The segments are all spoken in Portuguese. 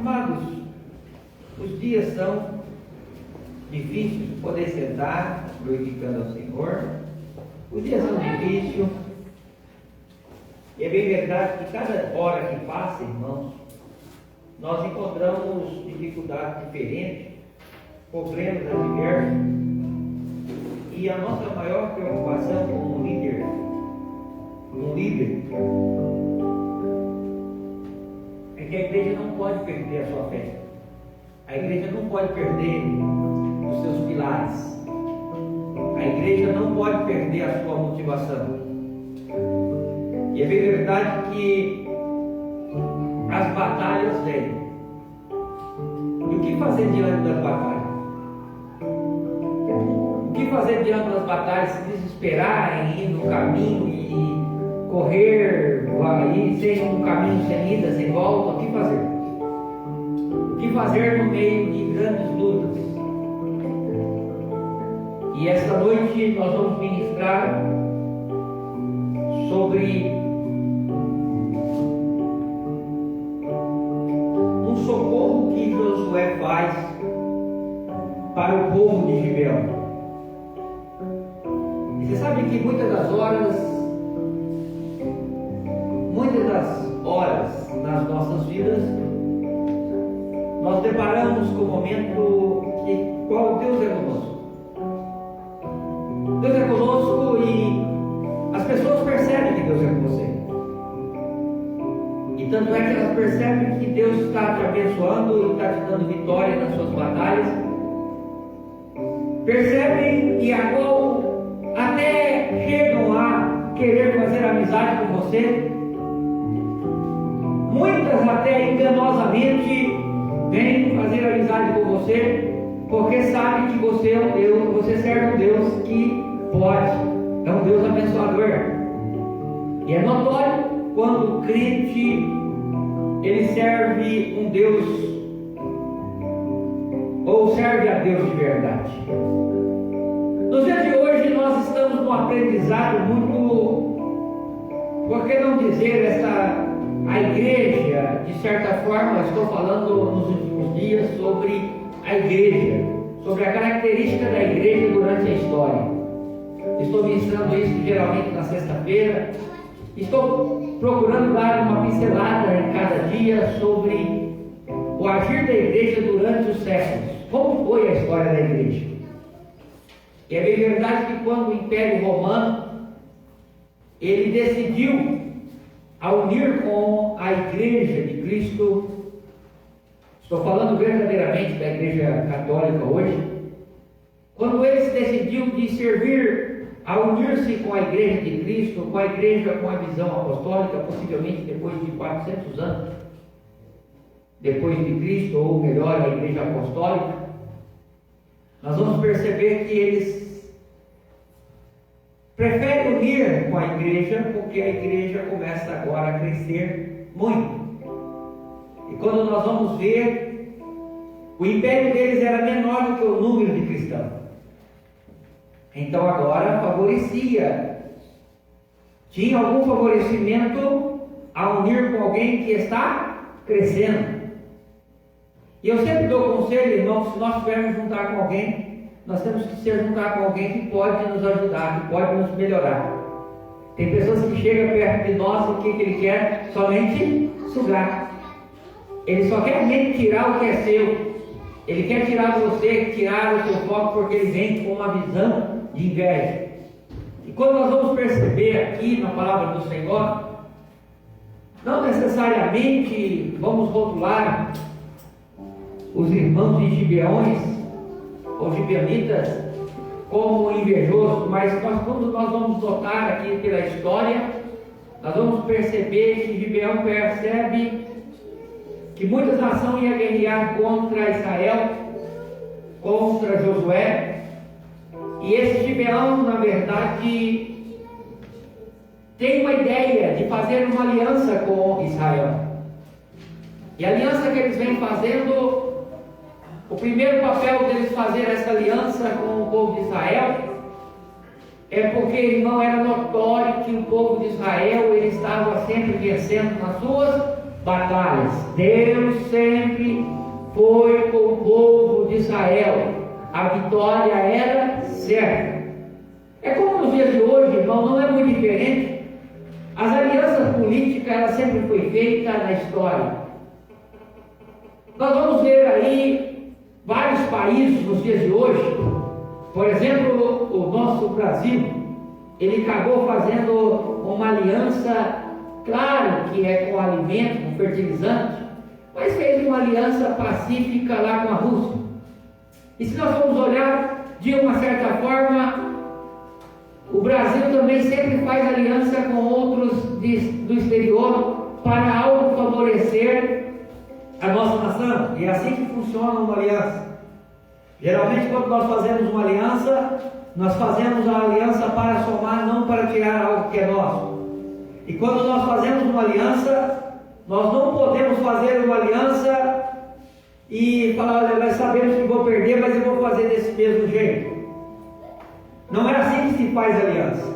Amados, os dias são difíceis, poder sentar glorificando ao Senhor. Os dias são difíceis. E é bem verdade que cada hora que passa, irmãos, nós encontramos dificuldades diferentes, problemas adversos. E a nossa maior preocupação como líder, é que a igreja não pode perder a sua fé. A igreja não pode perder os seus pilares. A igreja não pode perder a sua motivação. E é bem verdade que as batalhas vêm. E o que fazer diante das batalhas? O que fazer diante das batalhas? Se desesperar em ir no caminho e correr, ir sem um caminho sem ida, sem volta? O que fazer? O que fazer no meio de grandes lutas? E esta noite nós vamos ministrar sobre um socorro que Josué faz para o povo de Gibeão. E você sabe que muitas das horas nas nossas vidas, nós deparamos com o momento que qual Deus é conosco. Deus é conosco e as pessoas percebem que Deus é com você. E tanto é que elas percebem que Deus está te abençoando e está te dando vitória nas suas batalhas. Percebem e agora até chegam a querer fazer amizade com você. Muitas até enganosamente vêm fazer amizade com você, porque sabem que você é um Deus, você serve um Deus que pode, é um Deus abençoador. E é notório quando o crente ele serve um Deus ou serve a Deus de verdade. Nos dias de hoje nós estamos num aprendizado muito, por que não dizer a igreja, de certa forma, estou falando nos últimos dias sobre a igreja, sobre a característica da igreja durante a história. Estou ministrando isso geralmente na sexta-feira. Estou procurando dar uma pincelada em cada dia sobre o agir da igreja durante os séculos. Como foi a história da igreja? E é bem verdade que quando o Império Romano ele decidiu a unir com a igreja de Cristo, estou falando verdadeiramente da igreja católica hoje, quando ele se decidiu de servir, a unir-se com a igreja de Cristo, com a igreja com a visão apostólica, possivelmente depois de 400 anos, depois de Cristo, ou melhor, a igreja apostólica, nós vamos perceber que eles preferem unir com a igreja, porque a igreja começa agora a crescer muito. E quando nós vamos ver, o império deles era menor do que o número de cristãos. Então agora favorecia, tinha algum favorecimento a unir com alguém que está crescendo. E eu sempre dou conselho, irmãos, se nós tivermos juntar com alguém, nós temos que se juntar com alguém que pode nos ajudar, que pode nos melhorar. Tem pessoas que chegam perto de nós e o que ele quer? Somente sugar. Ele só quer realmente tirar o que é seu. Ele quer tirar de você, tirar o seu foco, porque ele vem com uma visão de inveja. E quando nós vamos perceber aqui na palavra do Senhor, não necessariamente vamos rotular os irmãos de Gibeões ou gibeonitas como invejosos, mas quando nós vamos notar aqui pela história, nós vamos perceber que Gibeão percebe que muitas nações iam guerrear contra Israel, contra Josué, e esse Gibeão, na verdade, tem uma ideia de fazer uma aliança com Israel. E a aliança que eles vêm fazendo, o primeiro papel deles fazer essa aliança com o povo de Israel é porque, irmão, era notório que o povo de Israel ele estava sempre vencendo nas suas batalhas. Deus sempre foi com o povo de Israel. A vitória era certa. É como nos dias de hoje, irmão, não é muito diferente. As alianças políticas, ela sempre foi feita na história. Nós vamos ver aí vários países nos dias de hoje. Por exemplo, o nosso Brasil, ele acabou fazendo uma aliança, claro que é com alimento, com fertilizante, mas fez uma aliança pacífica lá com a Rússia. E se nós formos olhar de uma certa forma, o Brasil também sempre faz aliança com outros do exterior para algo favorecer a nossa nação. E é assim que funciona uma aliança. Geralmente, quando nós fazemos uma aliança, nós fazemos a aliança para somar, não para tirar algo que é nosso. E quando nós fazemos uma aliança, nós não podemos fazer uma aliança e falar: olha, nós sabemos que vou perder, mas eu vou fazer desse mesmo jeito. Não é assim que se faz aliança.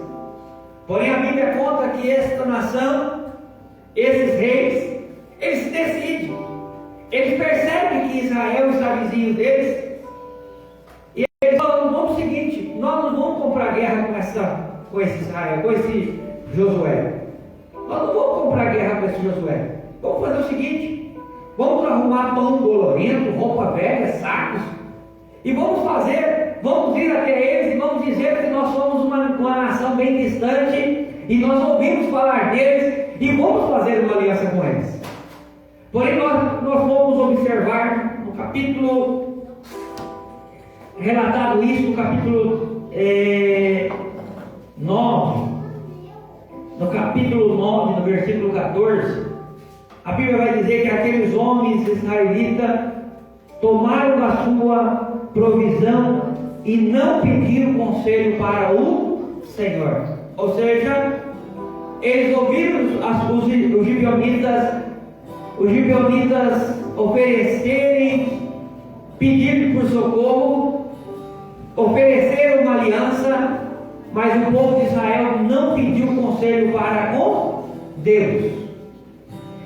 Porém, a Bíblia conta que esta nação, esses reis, eles se decidem. Eles percebem que Israel está vizinho deles. E eles falam: vamos o seguinte, nós não vamos comprar guerra com esse Israel, com esse Josué. Nós não vamos comprar guerra com esse Josué. Vamos fazer o seguinte: vamos arrumar pão bolorento, roupa velha, sacos, e vamos ir até eles e vamos dizer que nós somos uma nação bem distante e nós ouvimos falar deles e vamos fazer uma aliança com eles. Porém, nós vamos observar no capítulo relatado isso, no capítulo 9, no capítulo 9, no versículo 14, a Bíblia vai dizer que aqueles homens israelitas tomaram a sua provisão e não pediram conselho para o Senhor. Ou seja, eles ouviram os gibeonitas oferecerem, pedir por socorro, ofereceram uma aliança, mas o povo de Israel não pediu conselho para com Deus.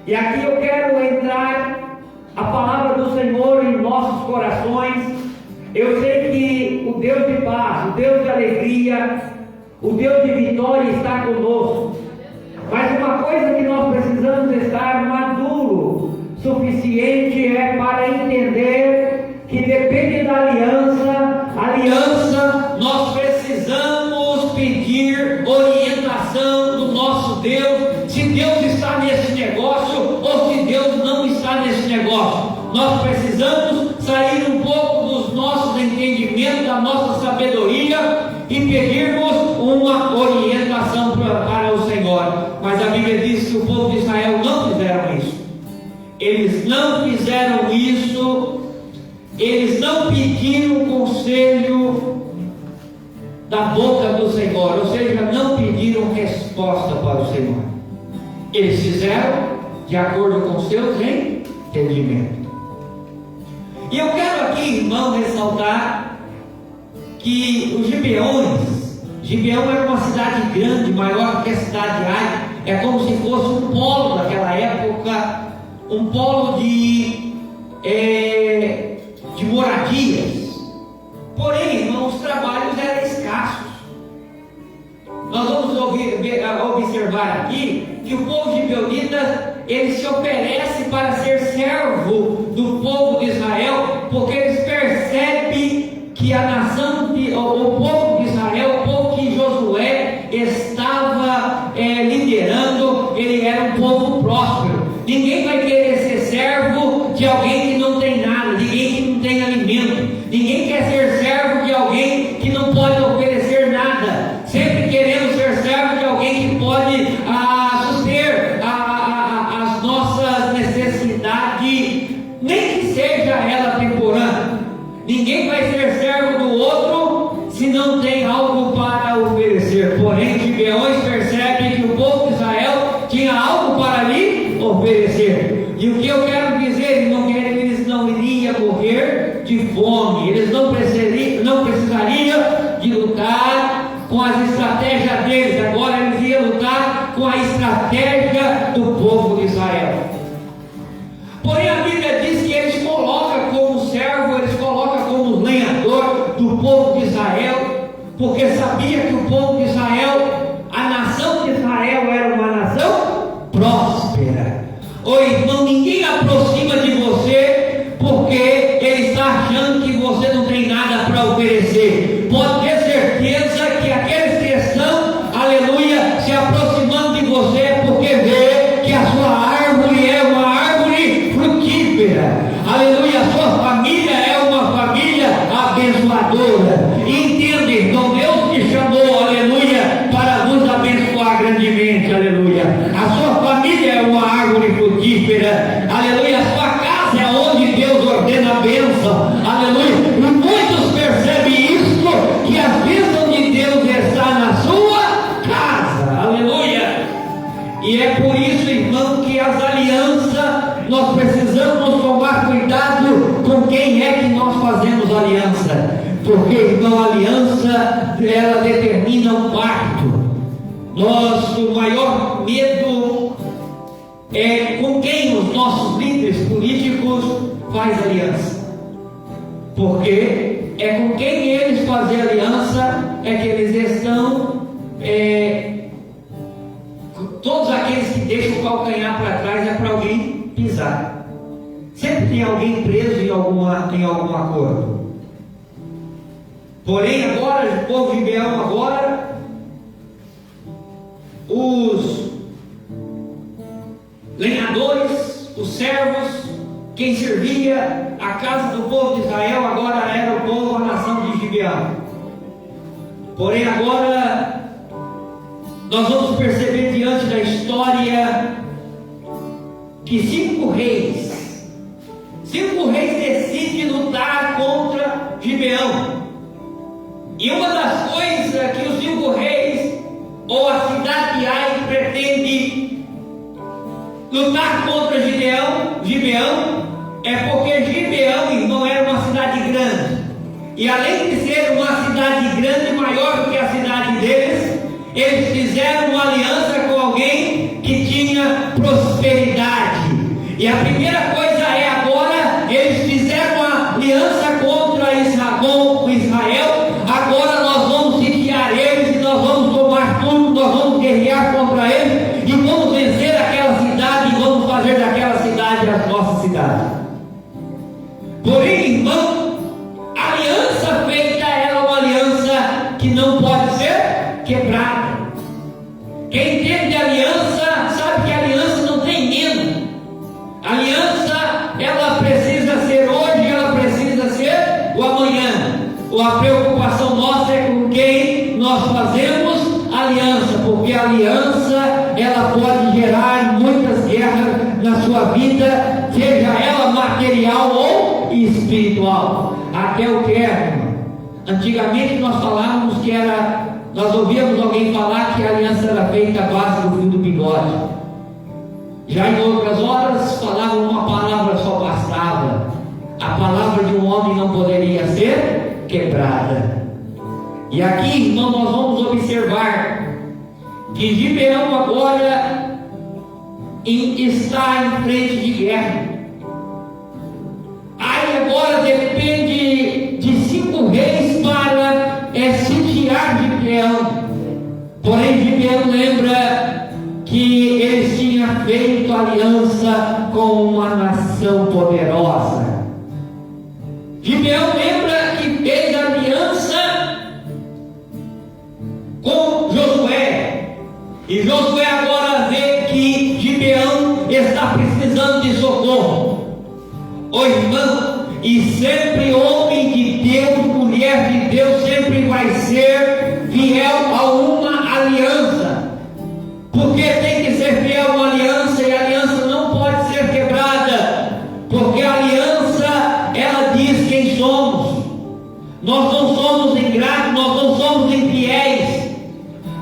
E aqui eu quero entrar a palavra do Senhor em nossos corações. Eu sei que o Deus de paz, o Deus de alegria, o Deus de vitória está conosco. Mas uma coisa que nós precisamos estar maduro suficiente é para entender que depende da aliança nós precisamos pedir orientação do nosso Deus, se Deus está nesse negócio ou se Deus não está nesse negócio. Nós precisamos sair um pouco dos nossos entendimentos, da nossa sabedoria e pedirmos uma orientação para o Senhor. Mas a Bíblia diz que o povo de Israel não fizeram isso. Eles não fizeram isso. Eles não pediram conselho da boca do Senhor, ou seja, não pediram resposta para o Senhor. Eles fizeram de acordo com seus entendimentos. E eu quero aqui, irmão, ressaltar que os Gibeão era uma cidade grande, maior que a cidade de Ai. É como se fosse um polo daquela época, um polo de moradias. Porém, irmão, os trabalhos eram escassos. Nós vamos observar aqui que o povo gibeonita, ele se oferece para ser servo do povo de Israel, porque eles percebem que a nação, o povo de Israel, o povo que Josué estava liderando, ele era um povo próspero. Ninguém vai querer ser servo de alguém que não tem nada, de alguém que não tem alimento. Ninguém quer ser servo de alguém que não pode oferecer nada. Sempre queremos ser servo de alguém que pode suster as nossas necessidades, nem que seja ela temporânea. Ninguém vai ser servo do outro se não tem algo para oferecer. Porém, Gibeões percebe que o povo de Israel tinha algo para lhe oferecer. E o que eu quero dizer, irmão, que eles não iriam morrer de fome. Eles não precisariam de lutar com as estratégias deles. Agora eles iam lutar com a estratégia do povo de Israel. povo de Israel, porque sabia que o povo de Israel, a nação de Israel era uma nação próspera. Ô irmão, ninguém aproxima de você porque ele está achando que você não tem nada para oferecer. Pode ter certeza que aqueles que estão, aleluia, se aproximando de você é porque vê que a sua árvore é uma árvore frutífera. Aleluia, a sua família é uma família abençoadora. Entenda, então Deus te chamou, aleluia, para nos abençoar grandemente, aleluia. A sua família é uma árvore frutífera, aleluia. A sua casa é onde Deus ordena a bênção, aleluia. E muitos percebem isso, que a bênção de Deus está na sua casa, aleluia. E é por isso, irmão, que as alianças, nós precisamos tomar cuidado com quem é que nós fazemos aliança, porque, irmão, a aliança, ela determina um pacto. Nosso maior medo é com quem os nossos líderes políticos fazem aliança, porque é com quem eles fazem aliança é que eles estão, todos aqueles que deixam o calcanhar para trás é para alguém pisar. Sempre tem alguém preso em algum acordo. Porém agora, o povo de Gibeão agora, os lenhadores, os servos, quem servia a casa do povo de Israel agora era o povo, a nação de Gibeão. Porém agora nós vamos perceber diante da história que 5 reis decidem lutar contra Gibeão. E uma das coisas que os 5 reis, ou a cidade de Ai, pretende lutar contra Gibeão, é porque Gibeão, irmão, era uma cidade grande. E além de ser uma cidade grande, maior do que a cidade deles, eles fizeram uma aliança com alguém que tinha prosperidade. E a primeira coisa é agora, eles fizeram uma aliança contra Israel. Agora nós vamos sitiar eles e nós vamos tomar tudo, nós vamos guerrear contra eles e vamos vencer aquela cidade e vamos fazer daquela cidade a nossa cidade. Porém, irmão, a aliança feita é uma aliança que não pode ser quebrada. Quem entende a aliança sabe que a aliança não tem medo. A aliança, ela precisa ser hoje, ela precisa ser o amanhã. A preocupação nossa é com quem nós fazemos aliança, porque a aliança, ela pode gerar muitas guerras na sua vida, seja ela material ou espiritual. Até o término. Antigamente nós falávamos que nós ouvíamos alguém falar que a aliança era feita à base do fio do bigode. Já em outras horas falavam uma palavra só bastava. A palavra de um homem não poderia ser quebrada. E aqui, irmão, nós vamos observar que Gibeão agora está em frente de guerra. Aí agora depende de 5 reis para sitiar Gibeão. Porém, Gibeão lembra que eles tinham feito aliança com uma nação poderosa. Gibeão lembra que fez aliança com Josué. E Josué agora vê que Gibeão está precisando de socorro. Ô irmão, e sempre homem de Deus, mulher de Deus, sempre vai ser fiel a uma aliança. Porque tem que ser fiel a uma aliança, e a aliança não pode ser quebrada. Porque a aliança, ela diz quem somos. Nós não somos ingratos, nós não somos infiéis.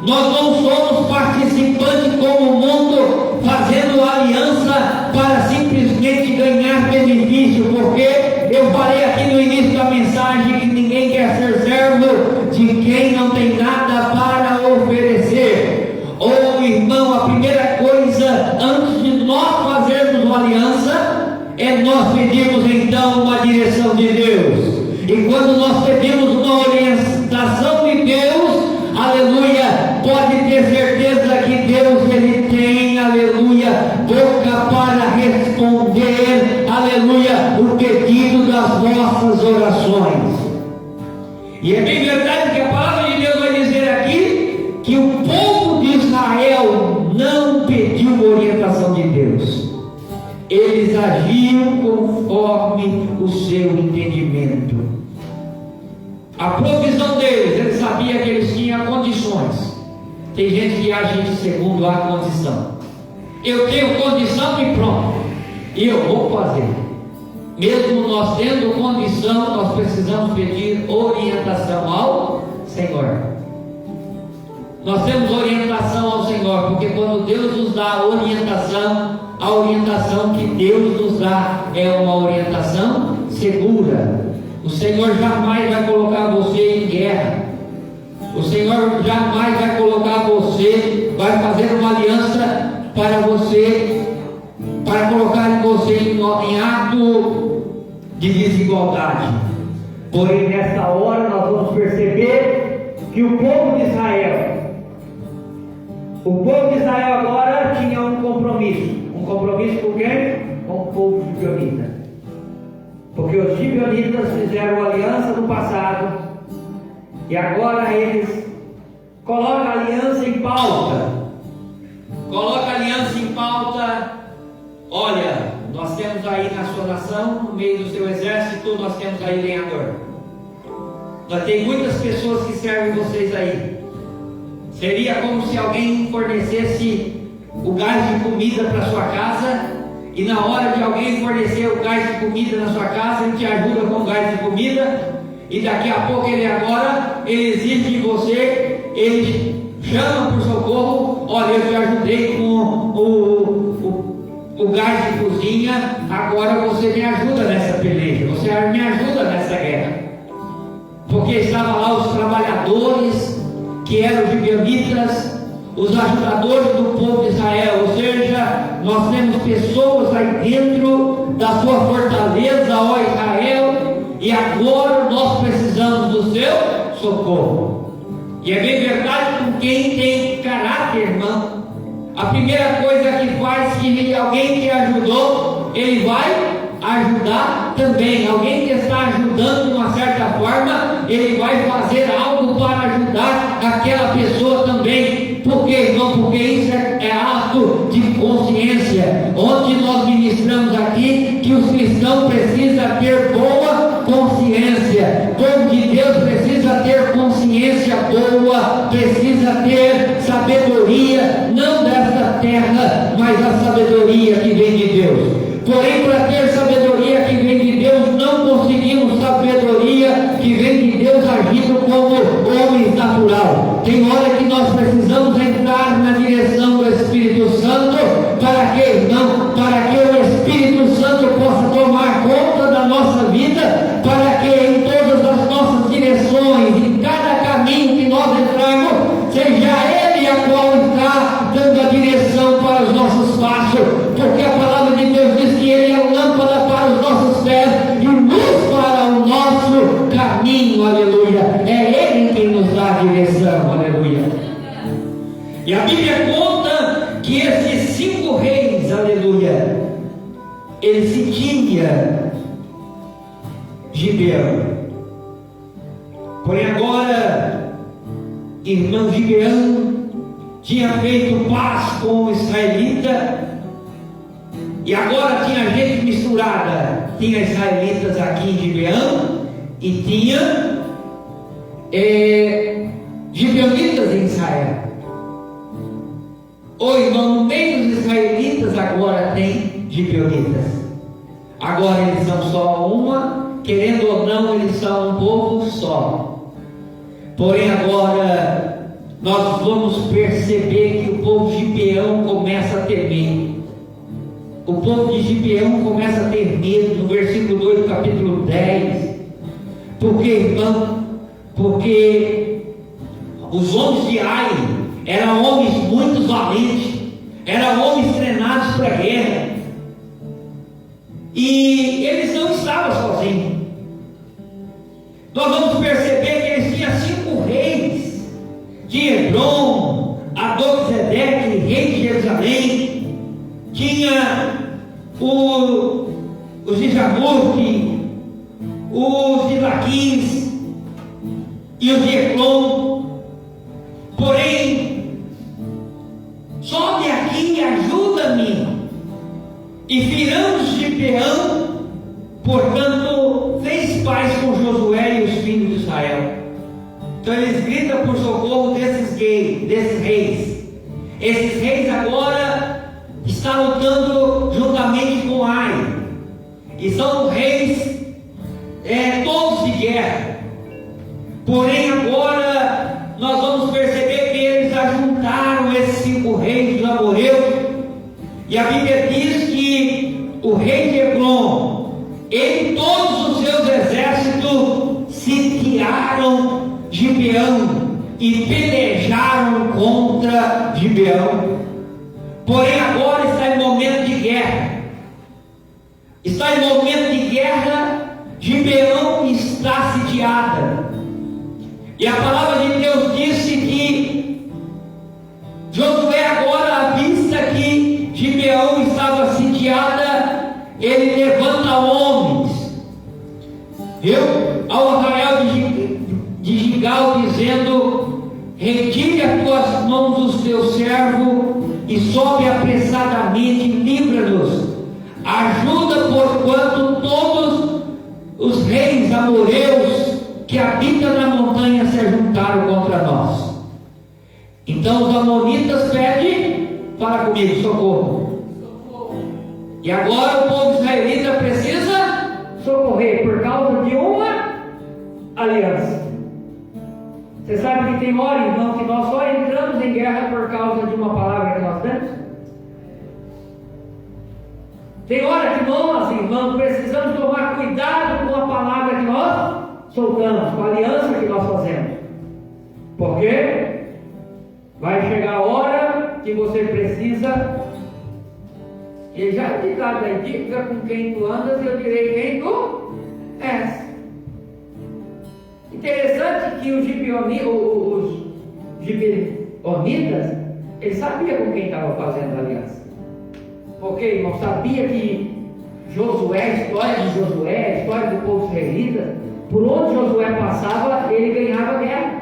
Nós não somos participantes como o mundo, fazendo aliança para simplesmente ganhar benefício, porque eu falei aqui no início da mensagem que ninguém quer ser servo de quem não tem nada para oferecer. Ou irmão, a primeira coisa antes de nós fazermos uma aliança é nós pedirmos então uma direção de Deus. E quando nós pedimos uma orientação de Deus, aleluia, pode ter certeza que Deus, Ele tem, aleluia, boca para responder, aleluia, o pedido das nossas orações. E é bem verdade que a palavra de Deus vai dizer aqui que o povo de Israel não pediu orientação de Deus. Eles agiam conforme o seu entendimento. A provisão deles, ele sabia que eles tinham condições. Tem gente que age segundo a condição. Eu tenho condição e pronto, e eu vou fazer. Mesmo nós tendo condição, nós precisamos pedir orientação ao Senhor. Nós temos orientação ao Senhor, porque quando Deus nos dá a orientação que Deus nos dá é uma orientação segura. O Senhor jamais vai colocar você em guerra. O Senhor jamais vai colocar você, vai fazer uma aliança para você, para colocar em você em ato de desigualdade. Porém, nesta hora nós vamos perceber que o povo de Israel agora tinha um compromisso com quem? Com o povo gibeonita. Porque os gibeonitas fizeram aliança no passado e agora eles colocam a aliança em pauta. Olha, nós temos aí na sua nação, no meio do seu exército, nós temos aí lenhador. Nós tem muitas pessoas que servem vocês aí. Seria como se alguém fornecesse o gás de comida para sua casa, e na hora de alguém fornecer o gás de comida na sua casa, ele te ajuda com o gás de comida, e daqui a pouco ele exige de você, ele chama por socorro. Olha, eu te ajudei com o gás de cozinha, agora você me ajuda nessa peleja, você me ajuda nessa guerra. Porque estavam lá os trabalhadores que eram gibeonitas, os ajudadores do povo de Israel. Ou seja, nós temos pessoas aí dentro da sua fortaleza, ó Israel, e agora nós precisamos do seu socorro. E é bem verdade com quem tem caráter, irmão. A primeira coisa que faz, que alguém que ajudou, ele vai ajudar também. Alguém que está ajudando de uma certa forma, ele vai fazer algo para ajudar aquela pessoa também. Por quê, irmão? Porque isso é ato de consciência. Ontem nós ministramos aqui que os cristãos precisam ter boa consciência. O povo de Deus precisa ter consciência boa, precisa ter sabedoria, não desta terra, mas a sabedoria que vem de Deus. Porém, para ter sabedoria que vem de Deus, não conseguimos sabedoria que vem de Deus agindo como homens natural. Tem hora que nós precisamos entrar na direção do Espírito Santo. Para quê, irmão? Para que o Espírito Santo possa tomar conta da nossa vida, para que em todas as nossas direções, em cada caminho que nós entrarmos, seja Ele a qual está dando a direção para os nossos passos. Porque a palavra de Deus diz que Ele é lâmpada para os nossos pés e luz para o nosso caminho, aleluia. É Ele quem nos dá a direção, aleluia. E a Bíblia conta que esses 5 reis, aleluia, eles se tinham Gibeão. Porém agora, irmão, Gibeão tinha feito paz com o israelita, e agora tinha gente misturada. Tinha israelitas aqui em Gibeão e tinha gibeonitas em Israel. Ô irmão, no meio dos israelitas agora tem gibeonitas. Agora eles são só uma, querendo ou não, eles são um povo só. Porém agora nós vamos perceber que o povo de Gibeão começa a temer. O povo de Gibeão começa a ter medo, no versículo 2 do capítulo 10. Por quê, irmão? Porque os homens de Ai eram homens muito valentes, eram homens treinados para a guerra, e eles não estavam sozinhos. nós vamos perceber que eles tinham 5 reis: de Hebron, Adonisedeque, rei de Jerusalém, tinha os de Jarmuque, os de Laquis e os de Eglon. Porém, sobe aqui e ajuda-me. E viramos de Gibeão, portanto, fez paz com Josué e os filhos de Israel. Então eles gritam por socorro desses reis. Esses reis agora estão lutando juntamente com Ai. E são reis todos de guerra. Porém agora nós vamos perceber que eles ajuntaram esses 5 reis dos amorreus. E a Bíblia diz que o rei de Eglon, ele e todos os seus exércitos sitiaram Gibeão e pelejaram contra Gibeão. Porém agora está em momento de guerra. Está em momento de guerra. Gibeão está sitiada. E a palavra de Deus disse que Josué, agora à vista que Gibeão estava sitiada, ele levanta homens ao arraial de Gigal, dizendo: retire as tuas mãos dos teus servos e sobe apressadamente, livra-nos, ajuda, porquanto todos os reis amorreus que habitam na montanha se juntaram contra nós. Então os amonitas pedem: fala comigo, socorro. E agora o povo israelita precisa socorrer por causa de uma aliança. Você sabe que tem hora, irmão, que nós só entramos em guerra por causa de uma palavra que nós temos? Tem hora que nós, irmãos, precisamos tomar cuidado com a palavra que nós soltamos, com a aliança que nós fazemos. Porque vai chegar a hora que você precisa. E já é ditado aí: diga com quem tu andas, eu direi quem tu és. Interessante que os gibeonitas, eles sabiam com quem estava fazendo a aliança. Porque, irmão, sabia que Josué, a história de Josué, a história do povo israelita, por onde Josué passava, ele ganhava guerra.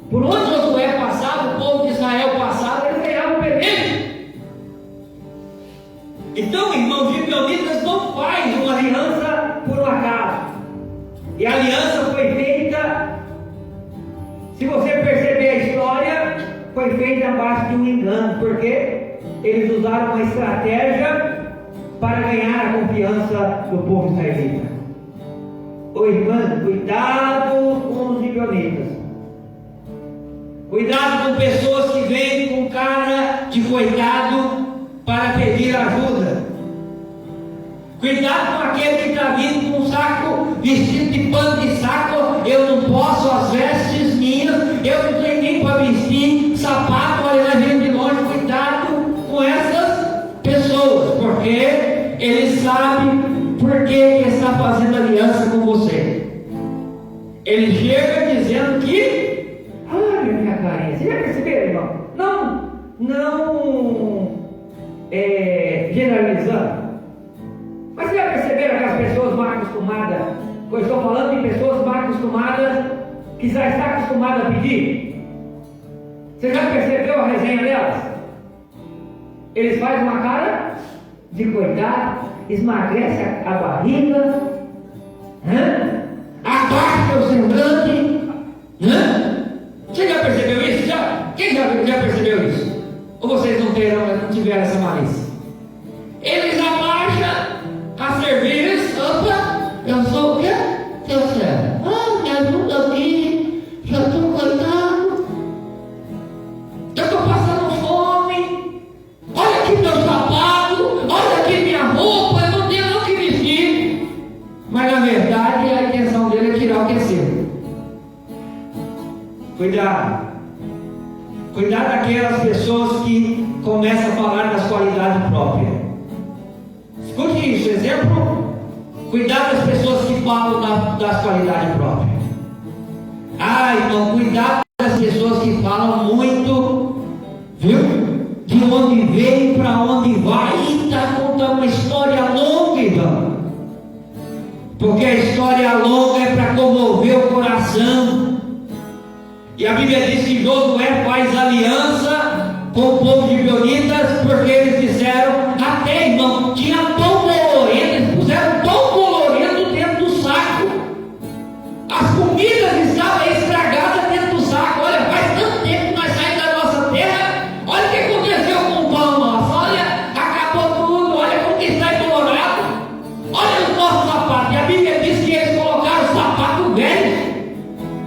Por onde Josué passava, o povo de Israel passava, ele ganhava peleja. Então, irmão, os gibeonitas não faz uma aliança por um acaso. E a aliança foi feita, se você perceber a história, foi feita abaixo de um engano, porque eles usaram uma estratégia para ganhar a confiança do povo israelita. Ô irmão, cuidado com os gibeonitas. Cuidado com pessoas que vêm com cara de coitado para pedir ajuda. Cuidado com aquele que está vindo com um saco, vestido de pano de saco. Eu não posso, as vestes minhas, eu não tenho nem para vestir, sapato, olha lá vindo de longe. Cuidado com essas pessoas, porque eles sabem por que está fazendo aliança com você. Ele chega dizendo que, olha minha carinha, você já percebeu, irmão? Não generalizando. Mas você já perceberam que as pessoas mal acostumadas, eu estou falando de pessoas mal acostumadas, que já está acostumada a pedir? Você já percebeu a resenha delas? Eles fazem uma cara de coitado, esmagrece a barriga, abaixa o semblante. Você já percebeu isso? Quem já percebeu isso? Ou vocês não tiveram essa malícia? Eles abaixam a serviço. Opa, eu sou o quê? Seu servo. Me ajuda aqui, já estou coitado, eu estou passando fome. Olha aqui meu sapato, olha aqui minha roupa, eu não tenho o que vestir. Mas na verdade a intenção dele é tirar o que é seu. Cuidado daquelas pessoas que começam a falar das qualidades próprias. Escute isso, exemplo. Cuidado das pessoas que falam das qualidades próprias. Irmão, cuidado com as pessoas que falam muito, viu? De onde veio, para onde vai, e está contando uma história longa, irmão. Porque a história longa é para comover o coração. E a Bíblia diz que Josué faz aliança com o povo de Gibeonitas, porque eles disseram, até, irmão, tinha pão colorido, eles puseram pão colorido dentro do saco. As comidas estavam estragadas dentro do saco. Olha, faz tanto tempo que nós saímos da nossa terra. Olha o que aconteceu com o pão nosso. Olha, acabou tudo. Olha como que está estourado. Olha os nossos sapatos. E a Bíblia diz que eles colocaram o sapato velho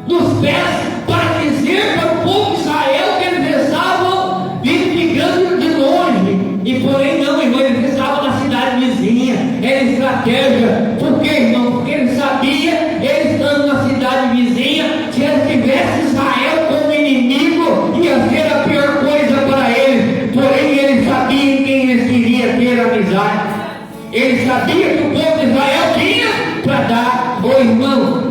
nos pés para dizer para o povo de Israel que eles estavam vindo de longe. E porém não, irmão, eles estavam na cidade vizinha. Era estratégia. Por quê, irmão? Porque eles sabiam, eles estando na cidade vizinha, se eles tivessem Israel como inimigo, ia ser a pior coisa para eles. Porém eles sabiam quem eles queriam ter amizade. Eles sabiam que o povo de Israel tinha para dar. Ô irmão,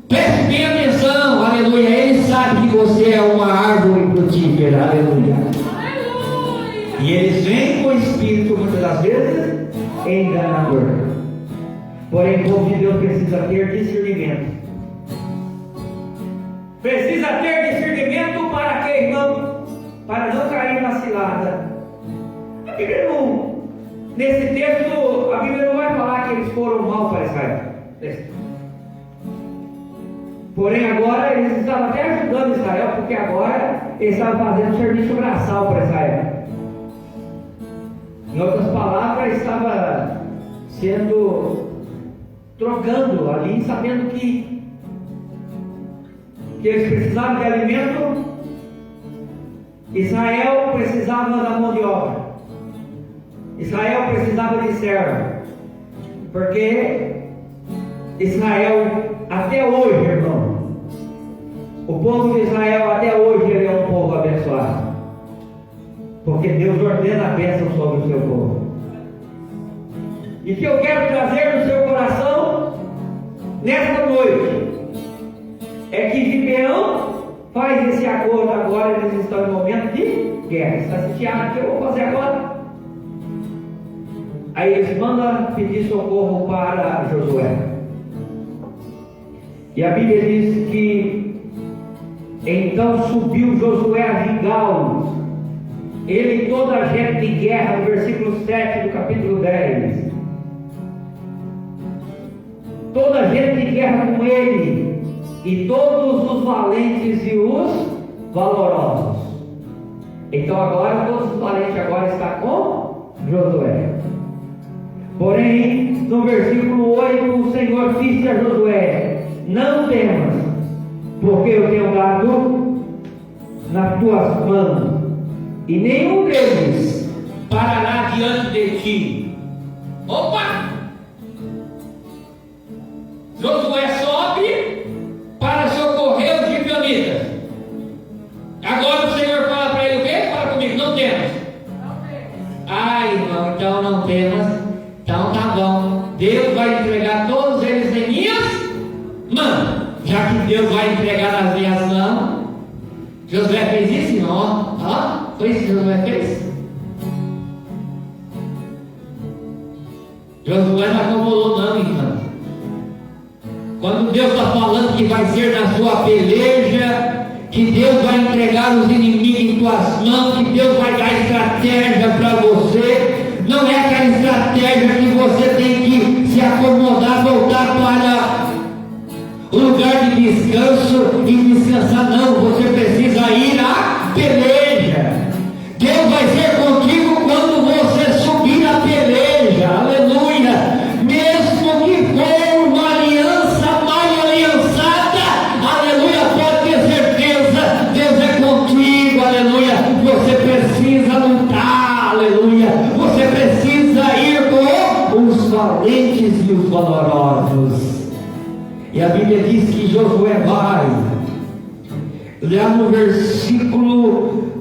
preste bem atenção, aleluia. Ele sabe que você é uma árvore frutífera, aleluia. E eles vêm com o Espírito, muitas das vezes, enganador. Porém, o povo de Deus precisa ter discernimento. Precisa ter discernimento para quê, irmão? Para não cair na cilada. A Bíblia não, nesse texto, a Bíblia não vai falar que eles foram mal para Israel. Porém, agora eles estavam até ajudando Israel, porque agora eles estavam fazendo serviço braçal para Israel. Em outras palavras, estava sendo trocando ali, sabendo que eles precisavam de alimento, Israel precisava da mão de obra, Israel precisava de servo, porque Israel, até hoje, irmão, o povo de Israel até hoje ele é um povo abençoado, porque Deus ordena a bênção sobre o seu povo. E que eu quero trazer no seu coração nesta noite é que Gibeão faz esse acordo agora. Eles estão em momento de guerra. Está sitiado, o que eu vou fazer agora? Aí eles mandam pedir socorro para Josué. E a Bíblia diz que então subiu Josué a Gilgal, ele e toda a gente de guerra, no versículo 7 do capítulo 10. Toda a gente de guerra com ele, e todos os valentes e os valorosos. Então agora, todos os valentes agora estão com Josué. Porém, no versículo 8, o Senhor disse a Josué: não temas, porque eu tenho dado nas tuas mãos, e nenhum deles parará diante de ti. Opa! Josué sobe para socorrer os gibeonitas. Agora o Senhor fala para ele o quê? Fala comigo, não temas. Irmão, então não temas. Então tá bom. Deus vai entregar todos eles em minhas mãos. Já que Deus vai entregar nas minhas mãos. Josué fez isso, irmão? Foi isso que Josué fez? Josué não acomodou não, irmão. Quando Deus está falando que vai ser na sua peleja, que Deus vai entregar os inimigos em tuas mãos, que Deus vai dar estratégia para você, não é aquela estratégia que você tem que se acomodar, voltar para o lugar de descanso e descansar. Não, você precisa ir à peleja. Deus vai ser contigo quando você subir à peleja, aleluia. Mesmo que for uma aliança mal aliançada, aleluia, pode ter certeza, Deus é contigo, aleluia. Você precisa lutar, aleluia. Você precisa ir com os valentes e os valorosos. E a Bíblia diz que Josué vai, lá no versículo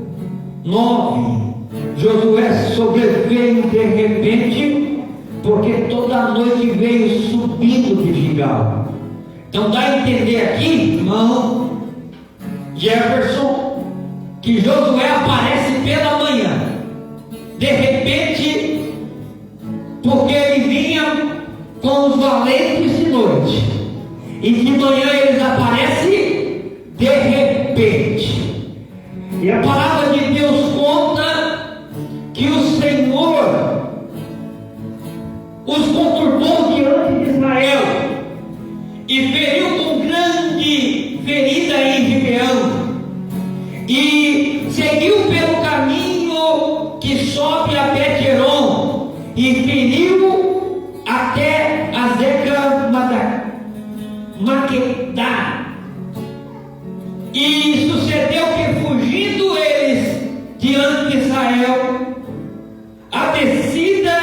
9, Josué sobreveio de repente porque toda noite veio subindo de Gilgal. Então dá a entender aqui, irmão Jefferson, que Josué aparece pela manhã, de repente, porque ele vinha com os valentes de noite, e de manhã eles aparecem de repente. E a palavra de Deus conta que o Senhor os conturbou diante de Israel e feriu com grande ferida em Gibeão, e seguiu pelo caminho que sobe a Bet-Heron e feriu até a Zeca Maquedá. E sucedeu que, fugindo eles diante de Israel, a descida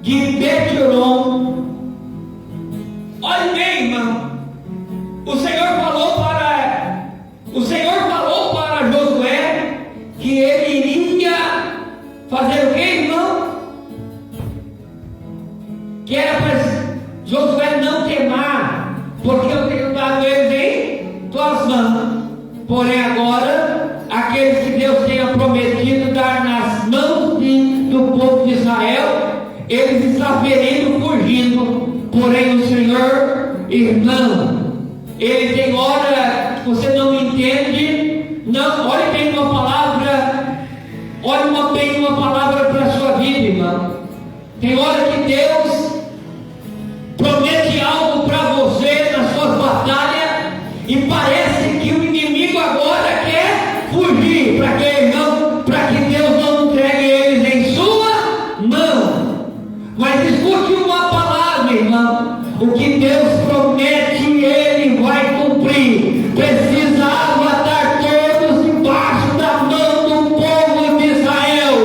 de Bet-Horon. Olha bem, irmão, o Senhor falou para Josué que ele iria fazer o que, irmão? Que era para Josué não temar, porque eu tenho dado eles em tuas mãos. Porém agora, aqueles que Deus tenha prometido dar nas mãos do povo de Israel, eles estão ferindo, fugindo. Porém o Senhor, irmão, Ele tem hora que você não entende. Não, olhe bem uma palavra, bem uma palavra para a sua vida, irmão. Tem hora que Deus promete algo para você nas suas batalhas, e parece que o inimigo agora quer fugir. Para quê, irmão? Para que Deus não entregue eles em sua mão. Mas escute uma palavra, irmão: o que Deus promete, Ele vai cumprir. Precisava estar todos debaixo da mão do povo de Israel.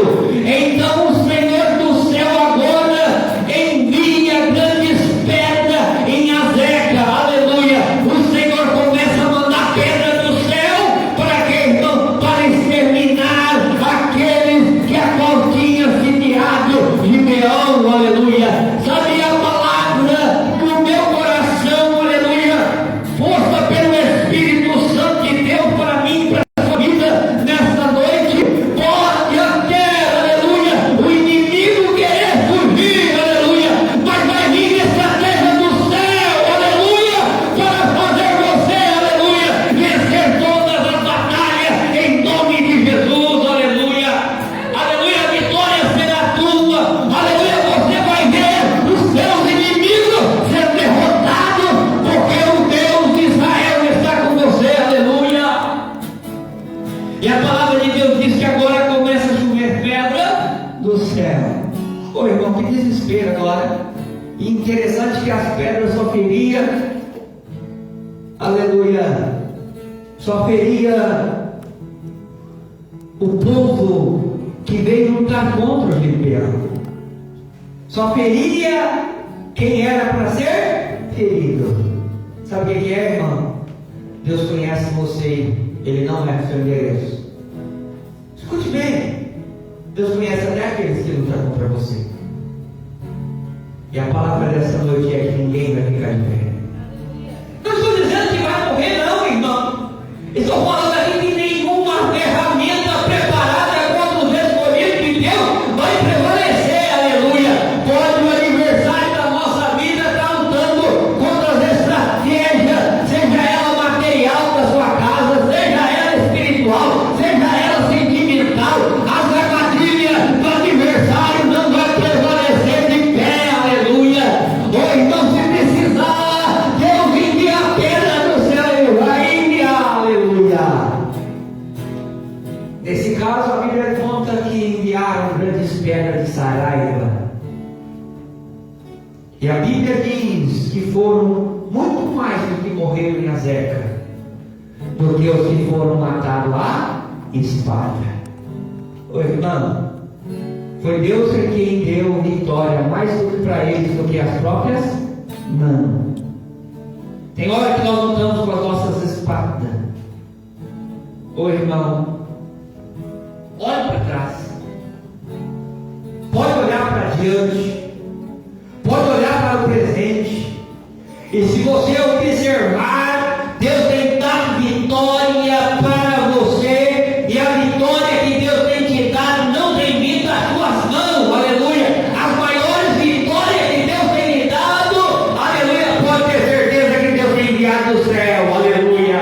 Então o Senhor do céu agora envia grandes pedras em Azeca, aleluia. O Senhor começa a mandar pedra do céu para que, irmão? Para exterminar aqueles que a qual tinha sitiado Gibeão, aleluia. Sabe a palavra do meu coração, aleluia, força pelo Espírito Santo de Deus para mim, para a sua vida nesta noite? Pode até, aleluia, o inimigo querer fugir, aleluia, mas vai vir estratégia do céu, aleluia, para fazer você, aleluia, vencer todas as batalhas em nome de Jesus, aleluia, aleluia. A vitória será tua, aleluia. Você vai ver os seus inimigos ser derrotados, porque o Deus de Israel está com você, aleluia. E a palavra de Deus diz que agora começa a chover pedra do céu. Ô irmão, que desespero agora. E interessante que as pedras só feria, aleluia, só feria o povo que veio lutar contra o Gibeão. Só feria quem era para ser ferido. Sabe o que é, irmão? Deus conhece você, Ele não é seu endereço. Escute bem, Deus conhece até aqueles que lutam contra você. E a palavra dessa noite é que ninguém vai ficar de pé. Não estou dizendo que vai morrer, não, irmão. Estou falando aqui que nenhuma ferramenta preparada contra os escolhidos de Deus vai prevalecer, aleluia. Pode o adversário da nossa vida estar lutando contra as estratégias, seja ela material da sua casa, seja ela espiritual, seja ela sentimental. As armadilhas do adversário não vai prevalecer de pé, aleluia. Ou então, se precisar, Deus envia a pedra do céu, Ele vai enviar, aleluia. Nesse caso, a Bíblia conta que enviaram grandes pedras de Saraiva. E a Bíblia diz que foram muito mais do que morreram em Azeca, porque os que foram matados à espada. Ô irmão, foi Deus quem deu vitória mais do que para eles do que as próprias mãos. Tem hora que nós lutamos com as nossas espadas. Ô irmão, olhe para trás, pode olhar para diante, E se você observar, Deus tem dado vitória para você, e a vitória que Deus tem te dado não tem vindo das suas mãos, aleluia. As maiores vitórias que Deus tem lhe dado, aleluia, pode ter certeza que Deus tem enviado do céu, aleluia.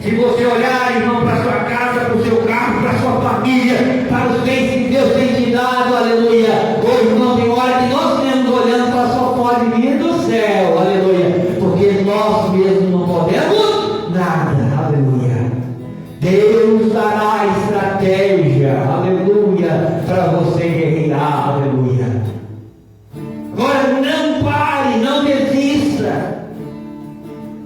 Se você olhar, irmão, para a sua casa, para o seu carro, para a sua família, para os bens que Deus tem te dado, aleluia. Ô irmão, tem hora que nós estamos olhando para só pode vir do céu, aleluia. Porque nós mesmos não podemos nada, aleluia. Deus dará estratégia, aleluia, para você guerrear, aleluia. Agora não pare, não desista.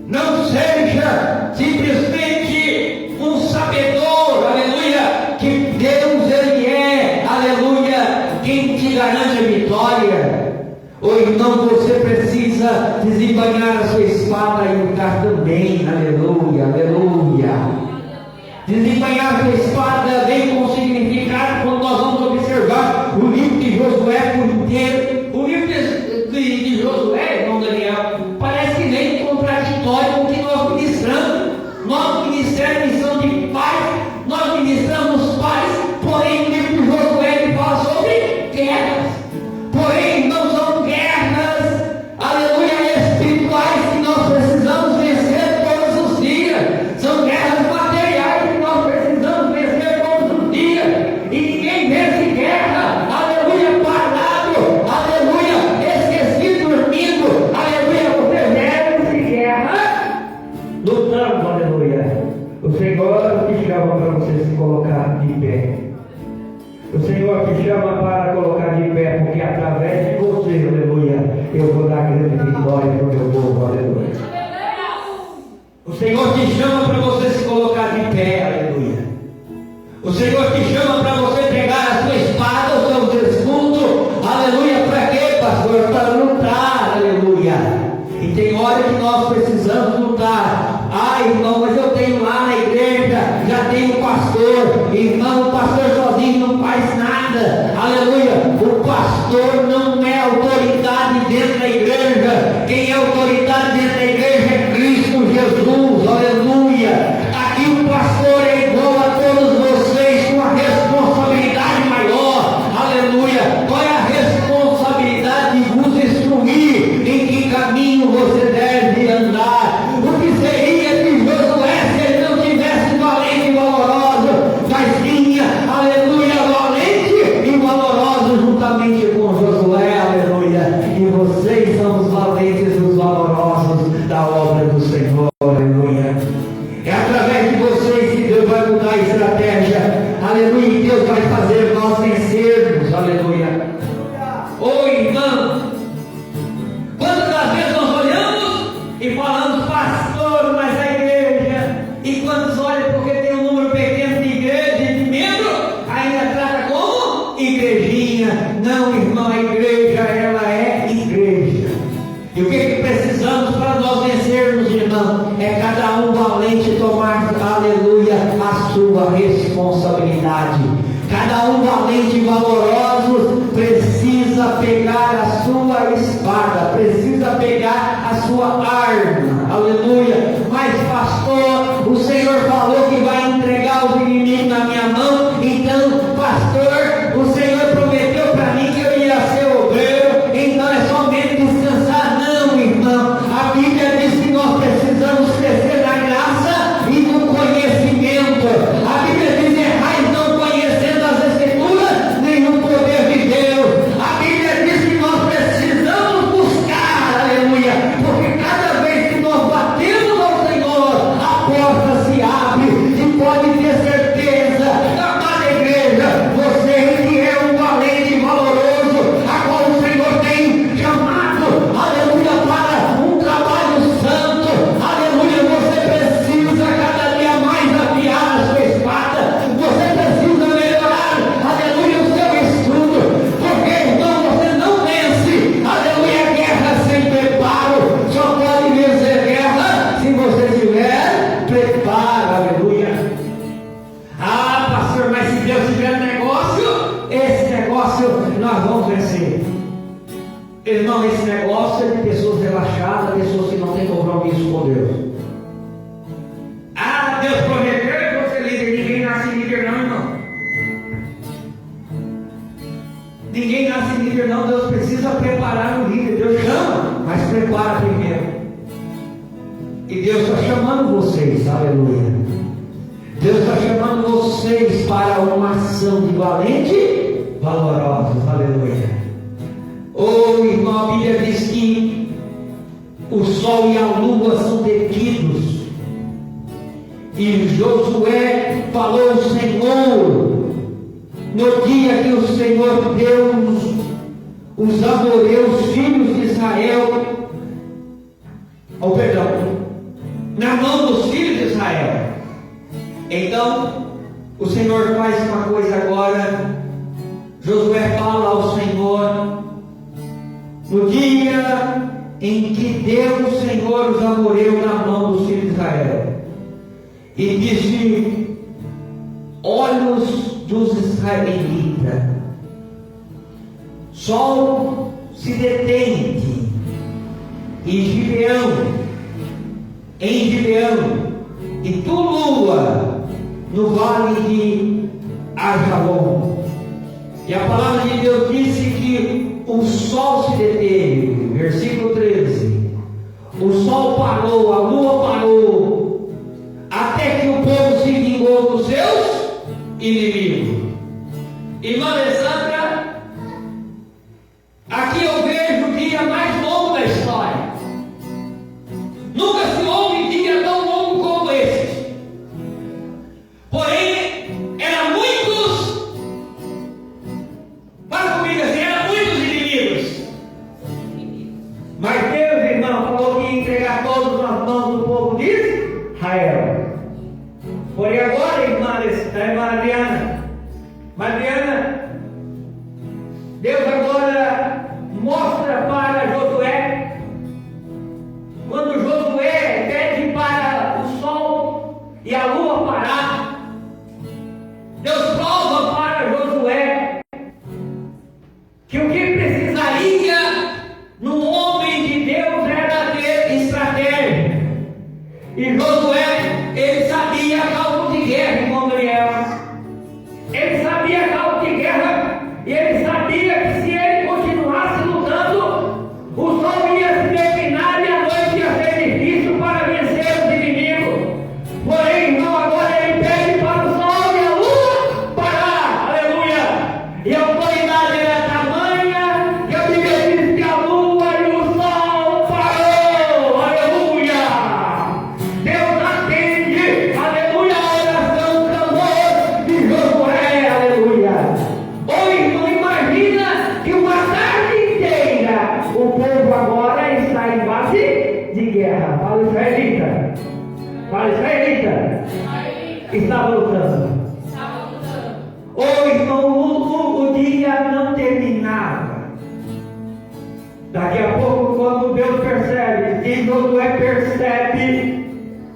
Não seja simplesmente um sabedor, aleluia, que Deus Ele é, aleluia, quem te garante a vitória. Ou então você precisa desembanhar a sua espada e lutar também, aleluia, aleluia. Desembanhar a sua espada vem com significado quando nós vamos observar o livro de Josué por inteiro. O livro de Josué, irmão Daniel, parece que vem contraditório com o que nós ministramos. Nós ministramos missão de paz, nós ministramos paz, porém o livro de Josué ele fala sobre guerras. Porém, não são guerras, aleluia, espirituais que nós precisamos vencer todos os dias. São guerras materiais que nós precisamos vencer todos os dias. E ninguém vence guerra, aleluia, parado, aleluia, esquecido, dormindo, aleluia, você vence guerra lutando, aleluia. O Senhor te chama para você se colocar de pé. O Senhor te chama para colocar de pé, porque através de você, aleluia, eu vou dar grande vitória para o meu povo, aleluia. O Senhor te chama para você se colocar de pé, aleluia. O Senhor te chama para você pegar a sua espada, o seu escudo, aleluia, para quê, pastor? Para lutar, aleluia. E tem hora que nós precisamos lutar. Ah, irmão, mas eu tenho lá na igreja, já tenho pastor. Irmão, o pastor sozinho não faz nada. Aleluia. O pastor não é autoridade dentro da igreja. Quem é autoridade dentro da igreja é Cristo Jesus. Aleluia. Aqui o pastor é igual a todos vocês, com a responsabilidade maior. Aleluia. Qual é a responsabilidade de vos instruir em que caminho você deve andar? O que seria de Josué se ele não tivesse valente e valoroso? Mas tinha, aleluia, valente e valoroso juntamente com Josué, aleluia. E vocês são os valentes e os valorosos da obra do Senhor, aleluia. É através de vocês que Deus vai mudar a estratégia, aleluia, e Deus vai fazer nós vencermos, aleluia. Ô irmão, quantas das vezes nós olhamos e falamos, pastor, mas a igreja, e quantos olham porque tem um número pequeno de igreja e de membro, ainda trata como igrejinha. Não, irmão, a igreja, ela é igreja. E o que precisamos para nós vencermos, irmão? É cada um valente tomar, aleluia, a sua responsabilidade. Cada um valente e valoroso precisa pegar a sua espada, precisa pegar a sua arma, aleluia. Mas pastor, o Senhor falou que vai entregar os inimigos na minha mão. Então, pastor, o Senhor prometeu para mim que eu ia ser obreiro, então é somente descansar. Não, irmão, a Bíblia diz que nós precisamos crescer na graça e no conhecimento. A Bíblia diz, errais não conhecendo as Escrituras, nem o poder de Deus. A Bíblia diz que nós precisamos buscar, aleluia, porque cada para primeiro. E Deus está chamando vocês, aleluia. Deus está chamando vocês para uma ação de valente, valorosos, aleluia. Oh, irmão, a Bíblia diz que o sol e a lua são detidos. E Josué falou ao Senhor, no dia que o Senhor deu os amorreus, filhos de Israel, na mão dos filhos de Israel. Então, o Senhor faz uma coisa agora. Josué fala ao Senhor, no dia em que deu o Senhor os amorreus na mão dos filhos de Israel, e disse: olhos dos israelitas, sol se detém em Gibeão, e tu, lua, no vale de Ajalon. E a palavra de Deus disse que o sol se deteve, versículo 13. O sol parou, a lua parou, até que o povo se vingou dos seus inimigos. Irmã Alessandra, aqui eu vejo o dia mais longo da história. Nunca se houve dia tão longo como esse. Porém, eram muitos, para comigo assim, eram muitos inimigos. Mas Deus, irmão, falou que ia entregar todos nas mãos do povo de Israel. Porém, agora, irmã Adriana, Deus agora mostra para Josué, quando Josué pede para o sol e a lua parar, Deus prova para Josué que o que precisaria no homem de Deus era ter estratégia. E Josué, ele sabia cálculo de guerra, irmão Daniel. Ele sabia cálculo de guerra, e ele sabia que se ele continuasse lutando, o sol ia se declinar e a noite ia ser difícil para vencer os inimigos. Porém, irmão, agora ele pede para o sol e a lua parar, aleluia. E a autoridade era tamanha que a Bíblia diz que a lua e o sol parou, aleluia. Deus atende, aleluia, a oração, o clamor de Josué, aleluia. Oi, irmão, imagina que uma tarde inteira o povo agora está em base de guerra. Fala israelita. Fala israelita. Estava lutando. Oi, irmão, o dia não terminava. Daqui a pouco, quando Deus percebe, e Josué percebe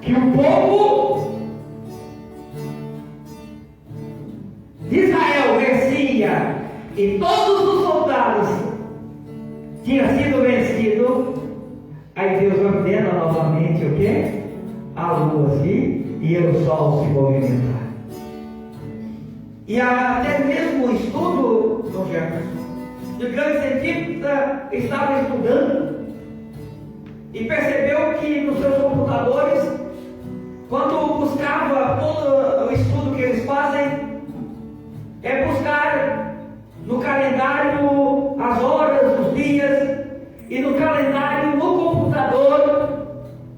que o povo de Israel vencia e todos os soldados tinham sido vencidos, aí Deus ordena novamente o quê? A lua e o sol se movimentar. E até mesmo o estudo, Dom Jefferson, de grande cientista estava estudando e percebeu que nos seus computadores, quando buscava todo o estudo que eles fazem, é buscar no calendário as horas, os dias, e no calendário, no computador,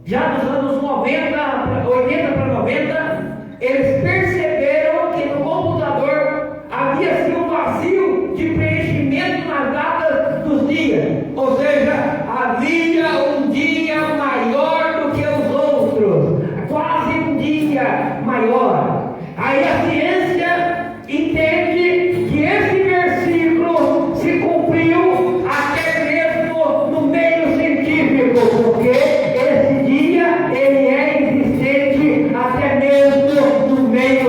já nos anos 80 para 90, eles perceberam que no computador havia-se um vazio de preenchimento nas datas dos dias. Ou seja, havia um dia maior do que os outros, quase um dia maior. Aí a ciência entende que esse versículo se cumpriu até mesmo no meio científico, porque esse dia ele é existente até mesmo no meio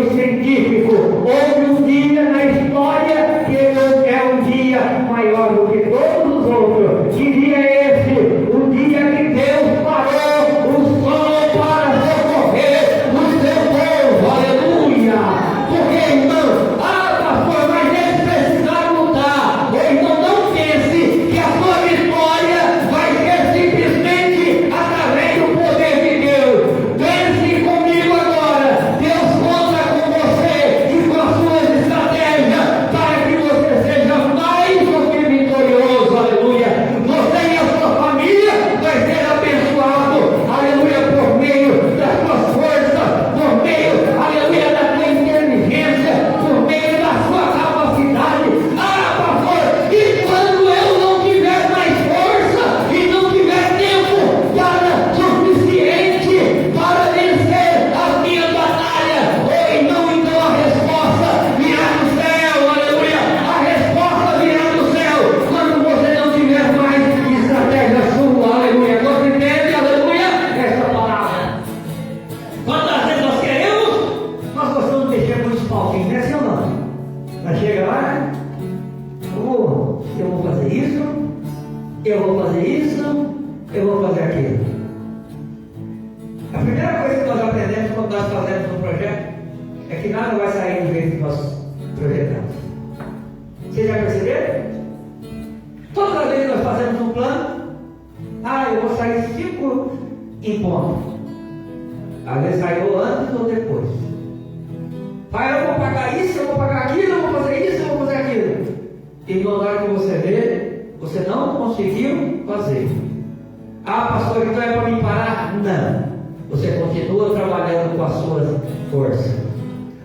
isso, eu vou fazer aquilo. A primeira coisa que nós aprendemos quando nós fazemos um projeto é que nada vai sair do jeito que nós projetamos. Vocês já perceberam? Toda vez que nós fazemos um plano, eu vou sair 5 em ponto. Às vezes saiu antes ou depois. Eu vou pagar isso, eu vou pagar aquilo, eu vou fazer isso, eu vou fazer aquilo. E na hora que você vê, você não conseguiu fazer. Pastor, então é para me parar? Não. Você continua trabalhando com as suas forças.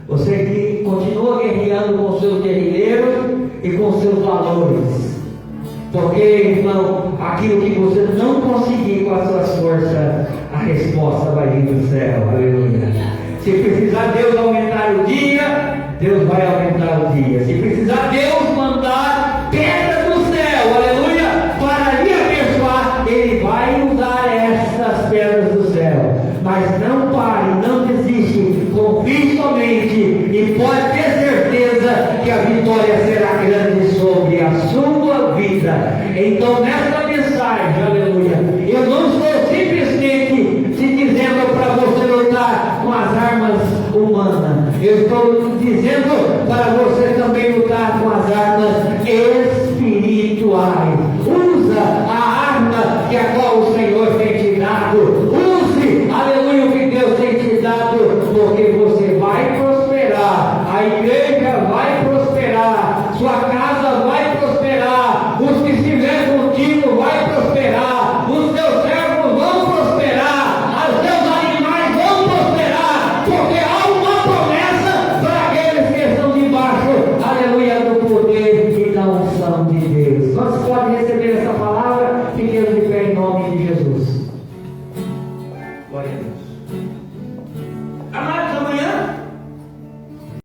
Você que continua guerreando com os seus guerrilheiros e com os seus valores. Porque, irmão, aquilo que você não conseguir com as suas forças, a resposta vai vir do céu. Aleluia. Se precisar Deus aumentar o dia, Deus vai aumentar o dia. Se precisar Deus mandar pedra do céu, aleluia, para lhe abençoar, Ele vai usar essas pedras do céu. Mas não pare, não desiste, confie somente e pode ter certeza que a vitória será grande sobre a sua vida. Então, nessa mensagem, aleluia, eu não estou simplesmente te dizendo para você lutar com as armas humanas, eu estou dizendo para você também lutar com as armas espirituais. Usa a arma que a qual o Senhor tem te dado. Use, aleluia, o que Deus tem te dado, porque você vai prosperar, a igreja vai prosperar, sua casa vai prosperar, os que estiverem contigo vai prosperar, os teus servos vão prosperar, os teus animais vão prosperar, porque há uma promessa para aqueles que estão debaixo, aleluia, do poder e da unção de Deus. Nós podemos